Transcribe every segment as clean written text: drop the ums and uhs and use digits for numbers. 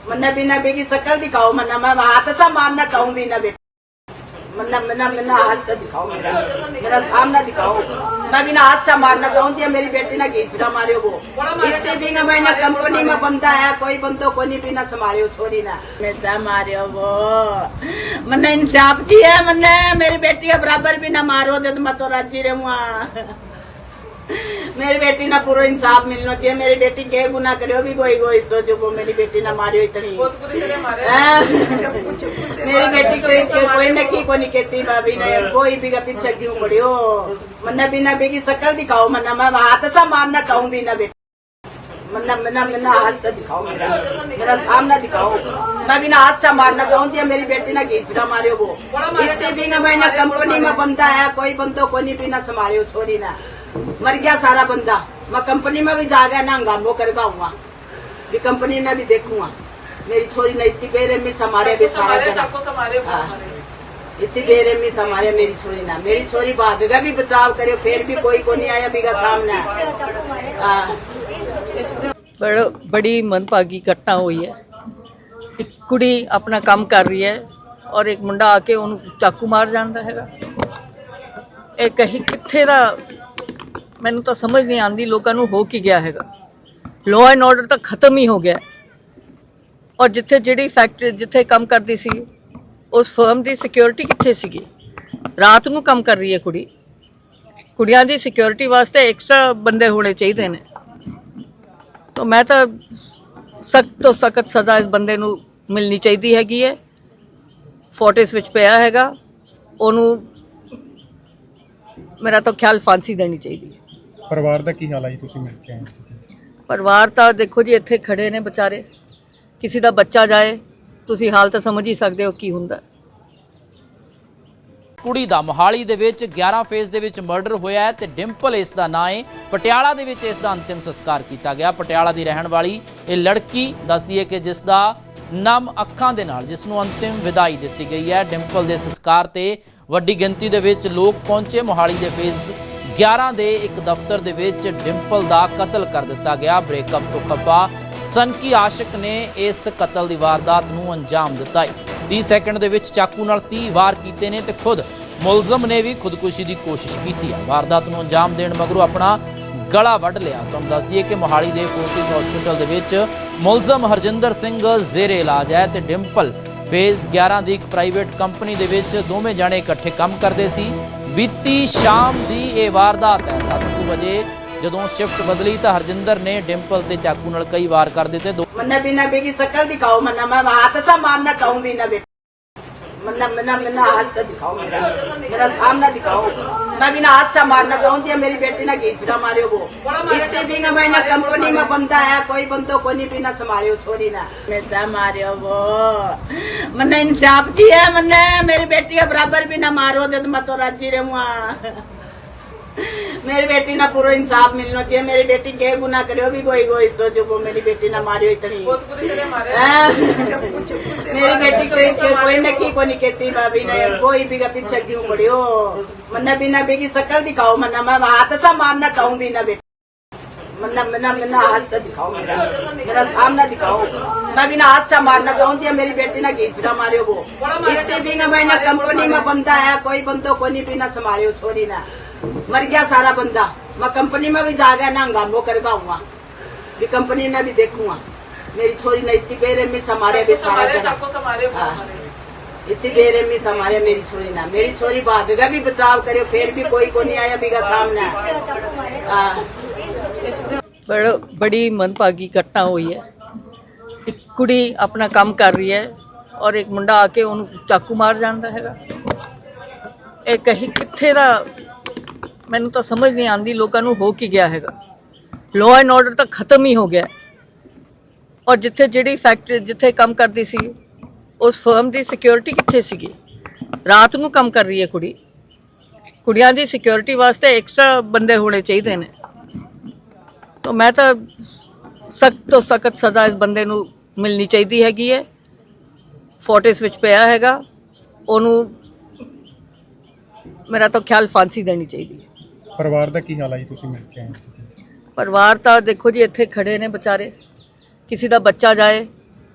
मन्ना बिना बेगी शकल दिखाओ, मन्ना मैं हाथ से मारना चाहूँ बिना बेटा, मन्ना मन्ना मन्ना हाथ से दिखाओ, मेरा सामना दिखाओ, मैं बिना हाथ से मारना चाहूँ। जी मेरी बेटी ना घीसरा मारियो वो इतने भी मैंने कंपनी में बनता है, कोई बंदो को नहीं बिना संभालियो छोरी ना मैं चा मारियो वो मन्ना इंसाफ चाहिए, मन्ना मेरी बेटी के बराबर भी ना मारो जब मैं तो राजी रहूँगा। मेरी बेटी ना पूरा इंसाफ मिलना चाहिए। मेरी बेटी के गुना करियो भी कोई सोचो को मेरी बेटी ना मारियो इतनी मेरी बेटी कोई न की को नहीं कहती भाभी ने कोई भी का पीछे क्यों पड़ियो। मन्ना बिना बेगी शकल दिखाओ, मन्ना मैं हाथ से मारना चाहूँ बिना बेटी, मन्ना मन्ना मन्ना हाथ से दिखाओ, मेरा सामना दिखाओ, मैं बिना हाथ से मारना चाहूँ। जी मेरी बेटी ना घीसरा मारियो वो इतने भी मैंने कंपनी में बनता है, कोई बंदो को नहीं बिना संभालियो छोरी ना मर गया सारा बंदा। मैं कंपनी में भी जा गया ना हंगामो करके आऊंगा, भी कंपनी में भी देखूंगा। मेरी छोरी ने इतनी बेरहमी समारे भी सारा इतनी बेरहमी समारे मेरी छोरी ना, मेरी छोरी भागेगा भी बचाव करे फिर भी कोई को नहीं आया बीघा सामने। बड़ी मनभागी घटना हुई है। एक कुड़ी अपना काम कर रही है और एक मुंडा आके उन्हें चाकू मार जाता है। ਇਹ ਕਹੀ ਕਿੱਥੇ ਦਾ ਮੈਨੂੰ ਤਾਂ ਸਮਝ ਨਹੀਂ ਆਉਂਦੀ ਲੋਕਾਂ ਨੂੰ ਹੋ ਕੀ ਗਿਆ ਹੈਗਾ। ਲਾਅ ਐਂਡ ਆਰਡਰ ਤਾਂ ਖਤਮ ਹੀ ਹੋ ਗਿਆ ਔਰ ਜਿੱਥੇ ਜਿਹੜੀ ਫੈਕਟਰੀ ਜਿੱਥੇ ਕੰਮ ਕਰਦੀ ਸੀ ਉਸ ਫਰਮ ਦੀ ਸਿਕਿਉਰਿਟੀ ਕਿੱਥੇ ਸੀਗੀ। ਰਾਤ ਨੂੰ ਕੰਮ ਕਰ ਰਹੀ ਹੈ ਕੁੜੀ, ਕੁੜੀਆਂ ਦੀ ਸਿਕਿਉਰਿਟੀ ਵਾਸਤੇ ਐਕਸਟਰਾ ਬੰਦੇ ਹੋਣੇ ਚਾਹੀਦੇ ਨੇ। ਤਾਂ ਮੈਂ ਤਾਂ ਸਖਤ ਤੋਂ ਸਖਤ ਸਜ਼ਾ ਇਸ ਬੰਦੇ ਨੂੰ ਮਿਲਣੀ ਚਾਹੀਦੀ ਹੈਗੀ ਹੈ। ਫੋਰਟਿਸ ਵਿੱਚ ਪਿਆ ਹੈਗਾ, ਉਹਨੂੰ मेरा तो ख्याल फांसी देनी चाहिए। परिवार का की हाल है तुसीं मिल के आए? परिवार तो देखो जी इत्थे खड़े ने बेचारे, किसी का बच्चा जाए तुसीं हाल तो समझ ही सकते हो की हुंदा। ਕੁੜੀ ਦਾ ਮੋਹਾਲੀ ਦੇ ਵਿੱਚ 11 ਫੇਜ਼ ਦੇ ਵਿੱਚ ਮਰਡਰ ਹੋਇਆ ਹੈ ਤੇ ਡਿੰਪਲ ਇਸ ਦਾ ਨਾਂ ਹੈ। ਪਟਿਆਲਾ ਦੇ ਵਿੱਚ ਇਸ ਦਾ ਅੰਤਿਮ ਸੰਸਕਾਰ ਕੀਤਾ ਗਿਆ। ਪਟਿਆਲਾ ਦੀ ਰਹਿਣ ਵਾਲੀ ਇਹ ਲੜਕੀ ਦੱਸਦੀ ਹੈ ਕਿ ਜਿਸ ਦਾ ਨਮ ਅੱਖਾਂ ਦੇ ਨਾਲ ਜਿਸ ਨੂੰ ਅੰਤਿਮ ਵਿਦਾਈ ਦਿੱਤੀ ਗਈ ਹੈ। ਡਿੰਪਲ ਦੇ ਸੰਸਕਾਰ ਤੇ ਵੱਡੀ ਗਿਣਤੀ ਦੇ ਵਿੱਚ ਲੋਕ ਪਹੁੰਚੇ। ਮੋਹਾਲੀ ਦੇ ਫੇਜ਼ 11 ਦੇ ਇੱਕ ਦਫ਼ਤਰ ਦੇ ਵਿੱਚ ਡਿੰਪਲ ਦਾ ਕਤਲ ਕਰ ਦਿੱਤਾ ਗਿਆ। ਬ੍ਰੇਕਅਪ ਤੋਂ ਖਫਾ ਸਨਕੀ ਆਸ਼ਿਕ ਨੇ ਇਸ ਕਤਲ ਦੀ ਵਾਰਦਾਤ ਨੂੰ ਅੰਜਾਮ ਦਿੱਤਾ ਹੈ। 30 ਸੈਕਿੰਡ ਦੇ ਵਿੱਚ ਚਾਕੂ ਨਾਲ 30 ਵਾਰ ਕੀਤੇ ਨੇ ਤੇ ਖੁਦ ਮੁਲਜ਼ਮ ਨੇ ਵੀ ਖੁਦਕੁਸ਼ੀ ਦੀ ਕੋਸ਼ਿਸ਼ ਕੀਤੀ ਹੈ। ਵਾਰਦਾਤ ਨੂੰ ਅੰਜਾਮ ਦੇਣ ਮਗਰੋਂ ਆਪਣਾ ਗਲਾ ਵੱਢ ਲਿਆ। ਤੁਹਾਨੂੰ ਦੱਸ ਦਈਏ ਕਿ ਮੋਹਾਲੀ ਦੇ ਫੋਰਟਿਸ ਹਸਪੀਟਲ ਦੇ ਵਿੱਚ ਮੁਲਜ਼ਮ ਹਰਜਿੰਦਰ ਸਿੰਘ ਜ਼ੇਰੇ ਇਲਾਜ ਹੈ ਤੇ ਡਿੰਪਲ ਫੇਜ਼ 11 ਦੀ ਇੱਕ ਪ੍ਰਾਈਵੇਟ ਕੰਪਨੀ ਦੇ ਵਿੱਚ ਦੋਵੇਂ ਜਾਣੇ ਇਕੱਠੇ ਕੰਮ ਕਰਦੇ ਸੀ। ਬੀਤੀ ਸ਼ਾਮ ਦੀ ਇਹ ਵਾਰਦਾਤ ਹੈ। 7 ਵਜੇ ਜਦੋਂ ਸ਼ਿਫਟ ਬਦਲੀ ਤਾਂ ਹਰਜਿੰਦਰ ਨੇ ਡਿੰਪਲ ਤੇ ਚਾਕੂ ਨਾਲ ਕਈ ਵਾਰ ਕਰ ਦਿੱਤੇ। मन्ना बिना बेगी शकल दिखाओ, मन्ना मैं हाथ से मारना चाहूँ बिना बेटा, मन्ना मन्ना मन्ना हाथ से दिखाओ, मेरा सामना दिखाओ, मैं बिना हाथ से मारना चाहूँ। जी मेरी बेटी ना घीसरा मारियो वो इतने भी मैंने कंपनी में बनता है, कोई बंदो को नहीं बिना संभालियो छोरी ना मैं चा मारियो वो मन्ना इंसाफ चाहिए, मन्ना मेरी बेटी के बराबर भी ना मारो जब मैं तो राजी रहूँगा। मेरी बेटी ना पूरा इंसाफ मिलना चाहिए। मेरी बेटी के गुना करियो भी कोई सोचो को मेरी बेटी ना मारियो इतनी मेरी बेटी कोई न की को नहीं कहती भाभी ने कोई भी का पीछे क्यों पड़ियो। मन्ना बिना बेगी शकल दिखाओ, मन्ना मैं हाथ से मारना चाहूँ बिना बेटा, मन्ना मन्ना मन्ना हाथ से दिखाओ, मेरा सामना दिखाओ, मैं बिना हाथ से मारना चाहूँ। जी मेरी बेटी ना घीसरा मारियो वो इतने भी मैंने कंपनी में बनता है, कोई बंदो को नहीं बिना संभालियो छोरी ना मर गया सारा बंदा। मैं कंपनी में भी जा गया ना हंगामो करके आऊंगा, भी कंपनी में भी देखूंगा। मेरी छोरी ने इतनी बेरहमी समारे भी सारा इतनी बेरहमी समारे मेरी छोरी ना, मेरी छोरी भागेगा भी बचाव करे फिर भी कोई को नहीं आया बीघा सामने। बड़ी मनभागी घटना हुई है। एक कुड़ी अपना काम कर रही है और एक मुंडा आके उन्हें चाकू मार जाता है। ਇਹ ਕਹੀ ਕਿੱਥੇ ਦਾ ਮੈਨੂੰ ਤਾਂ ਸਮਝ ਨਹੀਂ ਆਉਂਦੀ ਲੋਕਾਂ ਨੂੰ ਹੋ ਕੀ ਗਿਆ ਹੈਗਾ। ਲਾਅ ਐਂਡ ਆਰਡਰ ਤਾਂ ਖਤਮ ਹੀ ਹੋ ਗਿਆ ਔਰ ਜਿੱਥੇ ਜਿਹੜੀ ਫੈਕਟਰੀ ਜਿੱਥੇ ਕੰਮ ਕਰਦੀ ਸੀ ਉਸ ਫਰਮ ਦੀ ਸਿਕਿਉਰਿਟੀ ਕਿੱਥੇ ਸੀਗੀ। ਰਾਤ ਨੂੰ ਕੰਮ ਕਰ ਰਹੀ ਹੈ ਕੁੜੀ, ਕੁੜੀਆਂ ਦੀ ਸਿਕਿਉਰਿਟੀ ਵਾਸਤੇ ਐਕਸਟਰਾ ਬੰਦੇ ਹੋਣੇ ਚਾਹੀਦੇ ਨੇ। ਤਾਂ ਮੈਂ ਤਾਂ ਸਖਤ ਤੋਂ ਸਖਤ ਸਜ਼ਾ ਇਸ ਬੰਦੇ ਨੂੰ ਮਿਲਣੀ ਚਾਹੀਦੀ ਹੈਗੀ ਹੈ। ਫੋਰਟਿਸ ਵਿੱਚ ਪਿਆ ਹੈਗਾ, ਉਹਨੂੰ मेरा तो ख्याल फांसी देनी चाहिए। परिवार का की हाल है तुसीं मिल के आए? परिवार तो देखो जी इत्थे खड़े ने बेचारे, किसी का बच्चा जाए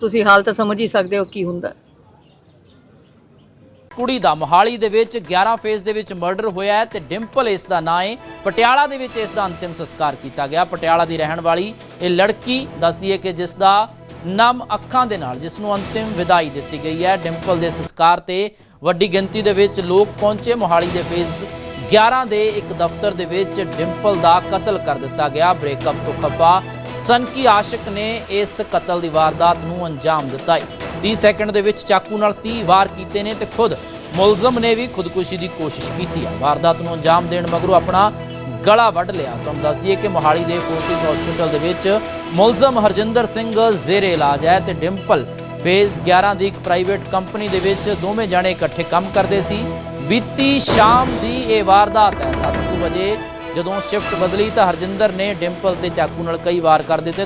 ਤੁਸੀਂ ਹਾਲ ਤਾਂ ਸਮਝ ਹੀ ਸਕਦੇ ਹੋ ਕੀ ਹੁੰਦਾ। ਕੁੜੀ ਦਾ ਮੋਹਾਲੀ ਦੇ ਵਿੱਚ 11 ਫੇਜ਼ ਦੇ ਵਿੱਚ ਮਰਡਰ ਹੋਇਆ ਹੈ ਤੇ ਡਿੰਪਲ ਇਸ ਦਾ ਨਾਂ ਹੈ। ਪਟਿਆਲਾ ਦੇ ਵਿੱਚ ਇਸ ਦਾ ਅੰਤਿਮ ਸੰਸਕਾਰ ਕੀਤਾ ਗਿਆ। ਪਟਿਆਲਾ ਦੀ ਰਹਿਣ ਵਾਲੀ ਇਹ ਲੜਕੀ ਦੱਸਦੀ ਹੈ ਕਿ ਜਿਸ ਦਾ ਨਮ ਅੱਖਾਂ ਦੇ ਨਾਲ ਜਿਸ ਨੂੰ ਅੰਤਿਮ ਵਿਦਾਈ ਦਿੱਤੀ ਗਈ ਹੈ। ਡਿੰਪਲ ਦੇ ਸੰਸਕਾਰ ਤੇ ਵੱਡੀ ਗਿਣਤੀ ਦੇ ਵਿੱਚ ਲੋਕ ਪਹੁੰਚੇ। ਮੋਹਾਲੀ ਦੇ ਫੇਜ਼ 11 ਦੇ ਇੱਕ ਦਫ਼ਤਰ ਦੇ ਵਿੱਚ ਡਿੰਪਲ ਦਾ ਕਤਲ ਕਰ ਦਿੱਤਾ ਗਿਆ। ਬ੍ਰੇਕਅਪ ਤੋਂ ਖਫਾ ਸਨਕੀ ਆਸ਼ਿਕ ਨੇ ਇਸ ਕਤਲ ਦੀ ਵਾਰਦਾਤ ਨੂੰ ਅੰਜਾਮ ਦਿੱਤਾ ਹੈ। 30 ਸੈਕਿੰਡ ਦੇ ਵਿੱਚ ਚਾਕੂ ਨਾਲ 30 ਵਾਰ ਕੀਤੇ ਨੇ ਤੇ ਖੁਦ ਮੁਲਜ਼ਮ ਨੇ ਵੀ ਖੁਦਕੁਸ਼ੀ ਦੀ ਕੋਸ਼ਿਸ਼ ਕੀਤੀ ਹੈ। ਵਾਰਦਾਤ ਨੂੰ ਅੰਜਾਮ ਦੇਣ ਮਗਰੋਂ ਆਪਣਾ ਗਲਾ ਵੱਢ ਲਿਆ। ਤੁਹਾਨੂੰ ਦੱਸ ਦਈਏ ਕਿ ਮੋਹਾਲੀ ਦੇ ਫੋਰਟਿਸ ਹਸਪੀਟਲ ਦੇ ਵਿੱਚ ਮੁਲਜ਼ਮ ਹਰਜਿੰਦਰ ਸਿੰਘ ਜ਼ੇਰੇ ਇਲਾਜ ਹੈ ਤੇ ਡਿੰਪਲ ਫੇਜ਼ 11 ਦੀ ਇੱਕ ਪ੍ਰਾਈਵੇਟ ਕੰਪਨੀ ਦੇ ਵਿੱਚ ਦੋਵੇਂ ਜਾਣੇ ਇਕੱਠੇ ਕੰਮ ਕਰਦੇ ਸੀ। ਬੀਤੀ ਸ਼ਾਮ ਦੀ ਇਹ ਵਾਰਦਾਤ ਹੈ। 7 ਵਜੇ ਜਦੋਂ ਸ਼ਿਫਟ ਬਦਲੀ ਤਾਂ ਹਰਜਿੰਦਰ ਨੇ ਡਿੰਪਲ ਤੇ ਚਾਕੂ ਨਾਲ ਕਈ ਵਾਰ ਕਰ ਦਿੱਤੇ।